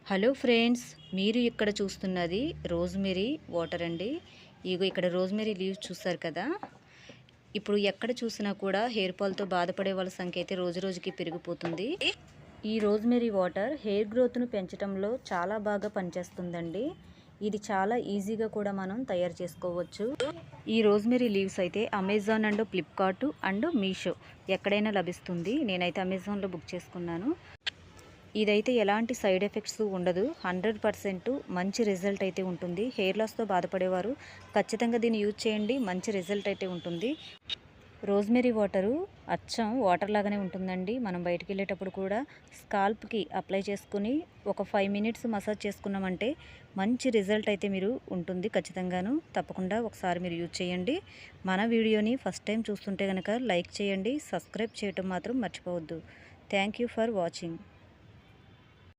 Hello friends, మీరు ఇక్కడ చూస్తున్నది రోజ్మెరీ వాటర్ అండి. ఇగో ఇక్కడ రోజ్మెరీ లీవ్స్ చూస్తారు కదా. ఇప్పుడు ఎక్కడ చూసినా కూడా హెయిర్ ఫాల్తో బాధపడే వాళ్ళ సంఖ్య అయితే రోజు రోజుకి పెరిగిపోతుంది. ఈ రోజ్మెరీ వాటర్ హెయిర్ గ్రోత్ను పెంచడంలో చాలా బాగా పనిచేస్తుందండి. ఇది చాలా ఈజీగా కూడా మనం తయారు చేసుకోవచ్చు. ఈ రోజ్మెరీ లీవ్స్ అయితే Amazon and Flipkart and Meesho ఎక్కడైనా లభిస్తుంది. నేనైతే అమెజాన్లో బుక్ చేసుకున్నాను. ఇదైతే ఎలాంటి సైడ్ ఎఫెక్ట్స్ ఉండదు. 100% మంచి రిజల్ట్ అయితే ఉంటుంది. హెయిర్ లాస్తో బాధపడేవారు ఖచ్చితంగా దీన్ని యూజ్ చేయండి. మంచి రిజల్ట్ అయితే ఉంటుంది. రోజ్మెరీ వాటరు అచ్చం వాటర్ లాగానే ఉంటుందండి. మనం బయటికి వెళ్ళేటప్పుడు కూడా స్కాల్ప్కి అప్లై చేసుకుని ఒక 5 మినిట్స్ మసాజ్ చేసుకున్నామంటే మంచి రిజల్ట్ అయితే మీరు ఉంటుంది ఖచ్చితంగాను. తప్పకుండా ఒకసారి మీరు యూజ్ చేయండి. మన వీడియోని ఫస్ట్ టైం చూస్తుంటే కనుక లైక్ చేయండి, సబ్స్క్రైబ్ చేయటం మాత్రం మర్చిపోవద్దు. Thank you for watching.